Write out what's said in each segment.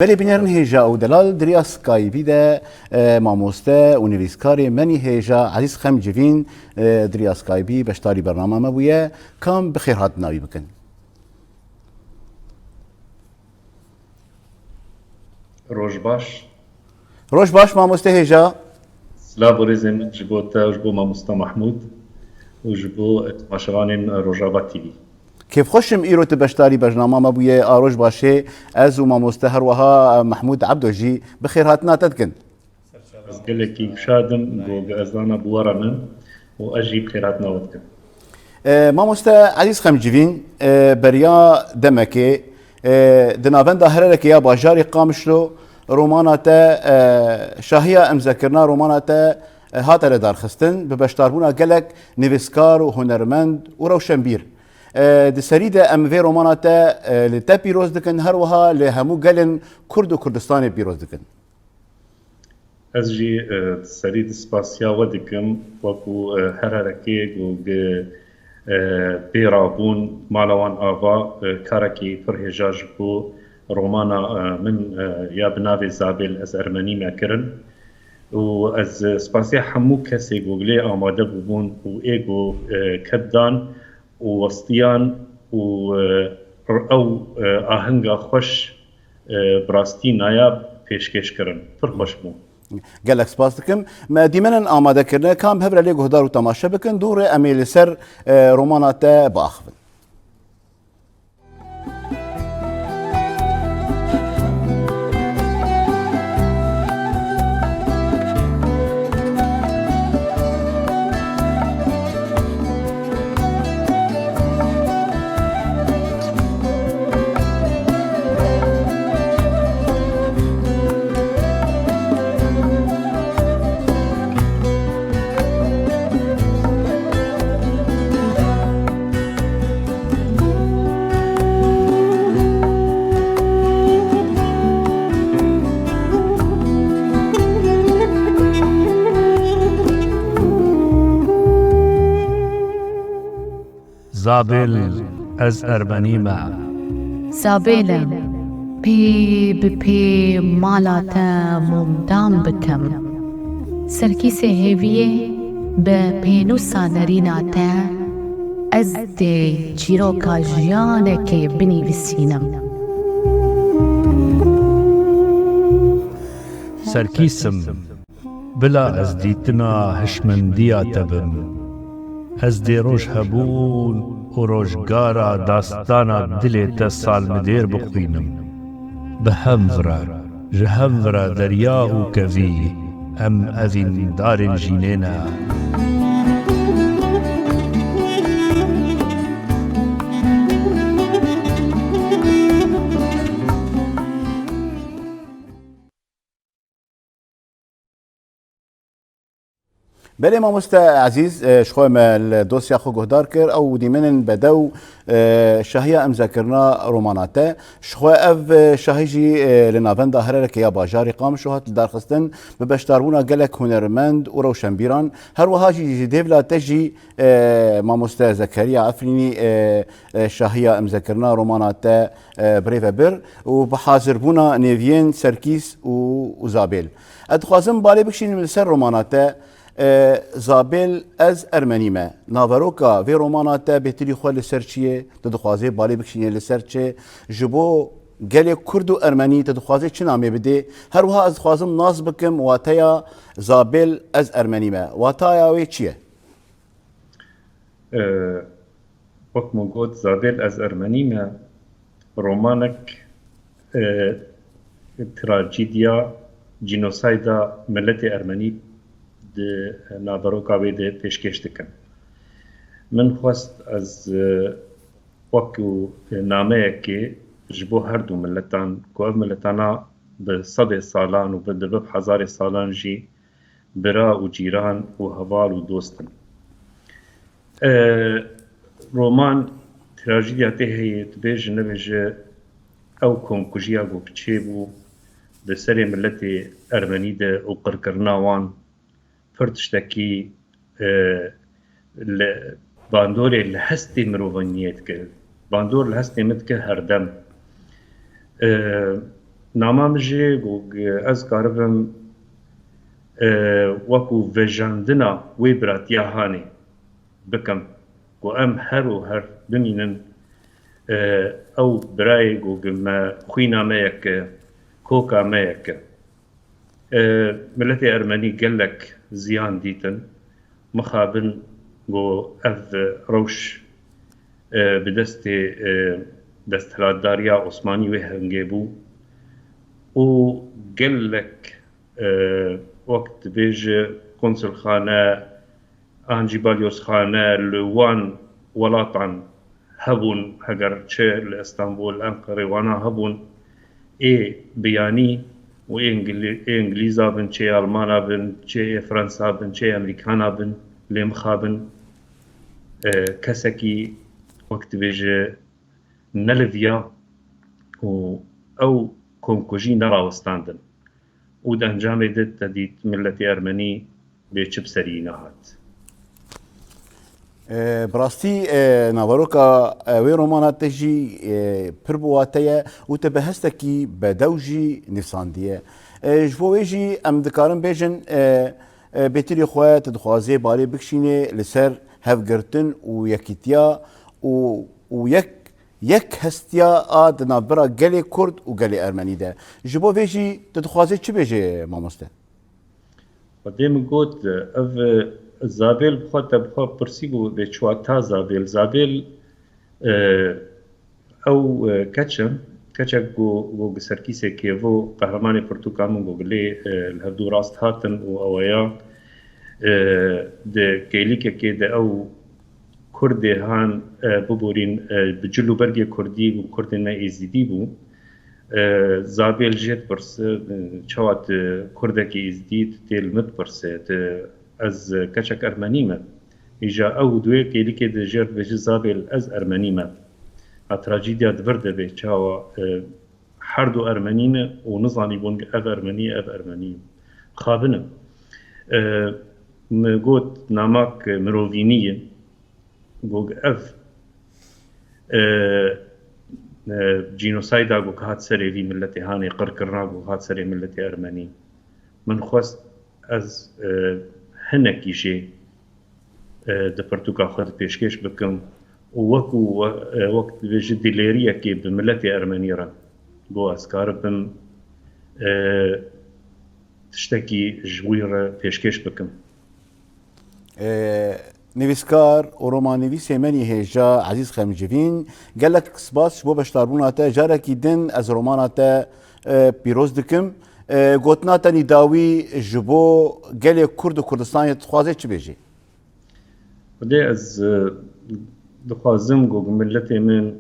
بله بینرن هیجا و دلال دریا سکایبی ده ماموسته و نویسکاری منی هیجا عزیز خم جوین دریا سکایبی بشتاری برنامه ما بویه کام بخیر هات ناوی بکن. روش باش ماموسته هیجا. سلام ورزم جبوتا وجبو ماموسته محمود وجبو مشغانين روجافا تيفي. كيف خوشم إيرو تبشتاري برنامه ما بويا آروج باشي أز وما مستهر وها محمود عبدو جي بخير هاتنا تدكن. از قلكي شادم جو أزانا بورا من وأجي بخير هاتنا ودكن. ما مست عزيز خمجيفين بريا دمكي دنافن داهرك يا باجاري قامشلو روماناتا شاهية أمذكرنا روماناتا هاتر دار خستن ببشتاربونا قلك نيفسكار وهنرمند وروشنبير. دسری ده ام وی روماناتا لتا پیروز دکن هر وها لهمو گلن کرد و کردستان پیروز دکن. از جی دسری دسپاسیا ودکم وکو هر هرکی گو بیرابون مالوان آوا کارکی فرهجاج بو رومانا من یا بناوی زابل از ارمنی مکرن و از سپاسیا همو کسی گوگلی آماده بون و ایگو کدان ووسطيان او آهنگا خوش براستي نايا پیشکش کرن پر خوش بو. قالك سپاس دكم ما ديمنا آماده كرنا كام هبر عليه هدار و تماشا بكن دور اميل سر روماناتا باخفن. زابل از ارمنی ما زابل پی مالاتا ممدام بکم سرکی سے هیویه به پینوسا نریناتا از ده چیرو کاجیانه که بنی وسینم سرکیسم بلا از دیتنا هشمندیا تبم از دی روش هبون و روشگارا داستانا دلیت سال مدیر بخوینم به همورا جهمورا دریا و کوی ام اوین دار جینینا بله ما مست عزیز شخوام الدوسيا خو گهدار کر او دیمنن بدو شاهية ام ذكرنا روماناتا شخو اف شاهيجي لنافن داهره که یا باجاری قام شوهات دارخستن ببشتاربونا گلک هنرمند و روشنبیران هر وهاجي ديفلا تجي ما مست زكريا عفريني شاهية ام ذكرنا روماناتا بريفا بر و بحاضربونا نيفين سركيس و زابل ادخوازم بالي بكشين من سر روماناتا زابل از ارمنی ما ناوروکا وی روماناتا بهتری خو لسر چیه تدخوازه بالی بکشینه لسر چه جبو گله کرد و ارمنی تدخوازه چه نامه بده هر وها از خوازم ناز بکم واتیا زابل از ارمنی ما واتیا وی چیه وقت موجود زابل از ارمنی ما رومانك تراجيديا جينوسايدا ملت ارمني نابروکا ویده پیشکش دکن. من خواست از وکو نامه که جبو هر دو ملتان که او ملتانا به 100 سالان و به 1000 سالان جی برا و جیران و هوال و دوستن. رومان تراجیدیا تهیه تبیج نبیج او کنکوژیا گو بچه بو ده سری ملت ارمنی ده او قرقرناوان فرتشتكي باندور الهستي مروفانيات كه باندور الهستي متك هردم ناما مجي گوگ از کاربم وکو وجاندنا وی براتیا هانی بکم گو ام هر بمینن او برای گوگ ما خوینا میک کوکا میک ملت ارمنی گلک زیان دیتن مخابن گو اف روش بدست دستهلاتداریا عثمانی و هنگی بو و گلک وقت بیج کنسل خانه آنجی بالیوس خانه لوان ولاطان هبون هگر چه لإسطنبول أنقرة وانا هبون بیانی و انگلیزا بن چه آلمانا بن چه فرانسا بن چه امریکانا بن لیم خابن کسکی وقت بیج نلویا و او کنکوژی نراوستاندن و ده انجام دید تدید ملت ارمنی به چه بسری نهات براستی ناوروکا وی رومانات تجی پربواتیه و تبهستکی بدوجی نفساندیه جوویجی ام دکارن بیجن بهتری خواه تدخوازی باری بکشینه لسر هفگرتن و یکیتیا و یک هستیا آد نابرا گلی کرد و گلی ارمنی ده جبو ویجی تدخوازی چی بیجه ماموسته؟ و دیم گوت او زابل بخواه پرسیگو به چواتا زابل او کچک گو سرکیسه کیوو قهرمان پرتوکامون گو گلی الهردو راست هاتن و اویا ده کلیکه که ده او کردی هان ببورین بجلو برگی کردی و کردی نه ایزیدی بو زابل جت برسه چوات کردکی ایزدید تیل مت برسه از کچک ارمنیمه ایجا او دوی کلی که ده جرد بجی زابل از ارمنیمه اتراجیدیا دورده به چاوا هر دو ارمنیمه و نظانی بون اف ارمنی خوابنه مگوت ناماک مرووینیه گوگ اف جینوسایدا گوگ هات سری وی ملت هانی قرکرنا گوگ هات سری ملت ارمنی من خواست از هنکیشی ده پرتوکا خود پیشکش بکم و وقت بیش دیلیریه که به ملت ارمنی را گو از کار بم تشتکی جویر پیشکش بکم نویسکار و رومانویس یمنی هیجا عزیز خمجوین گلک سپاس بو بشتاربوناته جارکی دن از روماناته پیروز دکم گوتناتا نداوی جبو گلی کرد و کردستان تخوازه چی بیجی؟ وده از دخوازم گوگ ملت من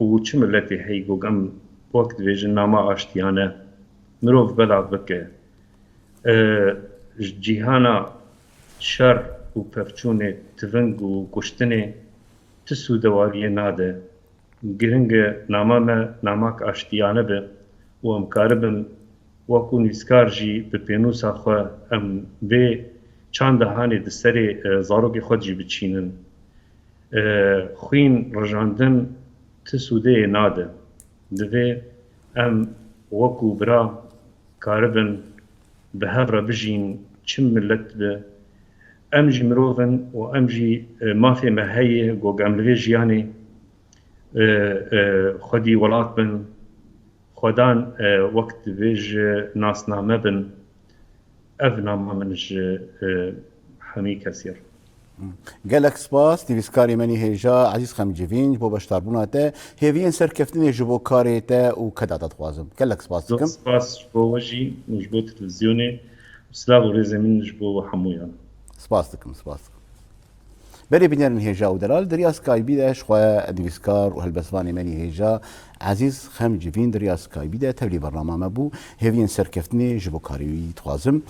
و چه ملتی هی گوگ ام وقت بیجن ناما آشتیانه مروف بلاد بکه جیهانا شر و پفچونه تفنگ و کشتنه تسو دواریه ناده گرنگ ناماک آشتیانه به و امکاربن وکو نویسکار جی به پینوسا خواه ام به چند هانی دستری زاروکی خود جی بچینن خوین رجاندن تسوده ناده دوی ام وکو برا کاربن به هفره بجین چم ملت به ام جی مروفن و ام جی مافی مهیه گوگ ام لوی جیانی خودی ولات بن خودان وقت بیج ناسنامه بن اف نامه منج همی کسیر گلک سپاس نویسکاری منی هیجا عزیز خمجوین بو بشتاربوناته هیوین سرکفتنی جبو کاریته و کدادت خوازم گلک سپاس دکم سپاس بو وجی جبو تلویزیونی سلاو ریزه من جبو حمویان سپاس دکم بری بینرن هیجا و دلال دریا سکایبی ده شخواه نویسکار و هلبسوانی منی هیجا عزیز خمجوین دریا سکایبی ده تبلی برنامه بو هیوین سرکفتنی جبو کاریوی تخوازم